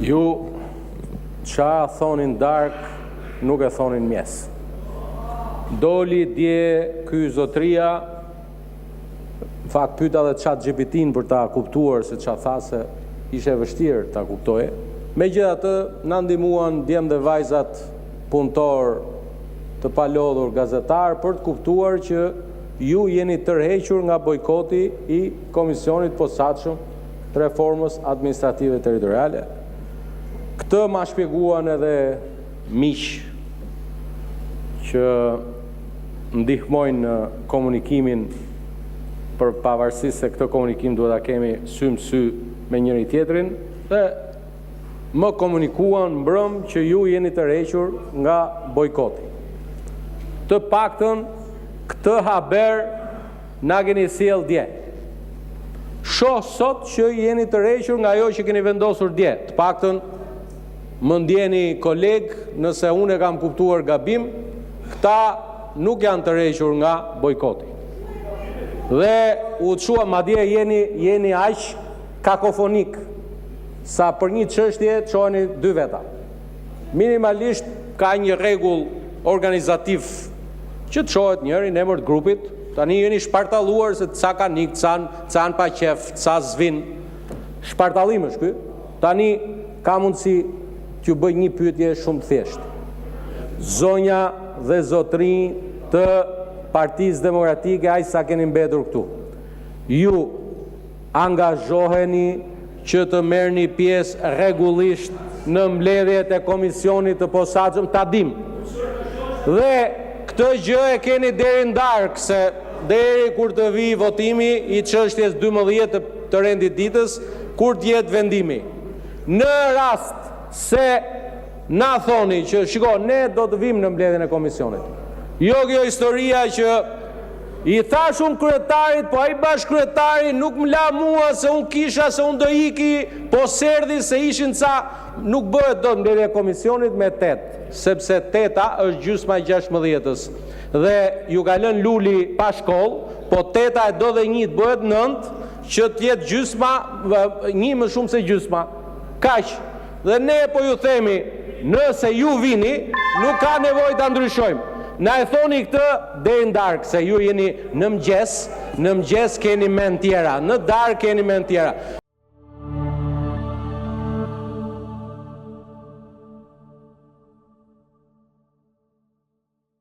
Ju qa thonin dark, nuk e thonin mjes. Doli dje ky zotria, në fakt pyeta dhe ChatGPT-n për ta kuptuar se qa tha se ishe vështirë ta kuptoje. Megjithatë, na ndihmuan djem dhe vajzat punëtor të palodhur gazetar për të kuptuar që ju jeni tërhequr nga bojkoti i Komisionit Posaçëm të Reformës Administrative Territoriale. Këtë ma shpjeguan edhe miq që ndihmojnë në komunikimin, për pavarësisht se këtë komunikim duhet ta kemi sy më sy me njëri tjetrin, dhe më komunikuan mbrëm që ju jeni tërhequr nga bojkoti. Të paktën këtë haber na keni sjell dje. Shoh sot që jeni tërhequr nga ajo që keni vendosur dje. Të paktën më ndjeni koleg nëse unë e kam kuptuar gabim, këta nuk janë tërhequr nga bojkoti. Dhe u çua madje jeni aq kakofonik sa për një çështje çoheni dy veta. Minimalisht ka një rregull organizativ që të çohet njëri në emër të grupit. Tani jeni shpartalluar se ca ka nik, ca pa qef, ca zvin. Shpartallim është ky. Tani ka mundësi t'ju bëj një pyetje shumë të thjeshtë. Zonja dhe zotrinj të Partisë Demokratike, aq sa keni mbetur këtu, ju angazhoheni që të merrni pjesë rregullisht në mbledhjet e Komisionit të Posaçëm, ta dim. Dhe këtë gjë e keni deri në darkë, se deri kur të vi votimi i çështjes 12 të rendit ditës, kur të jetë vendimi. Në rast se na thoni që shiko, ne do të vim në mbledhjen e komisionit. Jo kjo historia që i thash unë kryetarit, po ai bashkëkryetari nuk më la mua se unë kisha, se unë do iki, po serdhi se ishin ca, nuk bëhet do mbledhja e komisionit me 8, sepse 8-a është gjysma e 16-ës. Dhe ju ka lënë Luli pa shkollë, po 8-a e do dhe 1 të bëhet 9, që të jetë gjysma, 1 më shumë se gjysma. Kaq. Dhe ne po ju themi, nëse ju vini, nuk ka nevojë ta ndryshojmë. Na e thoni këtë deri në darkë, se ju jeni në mëngjes keni mend tjera, në darkë keni mend tjera.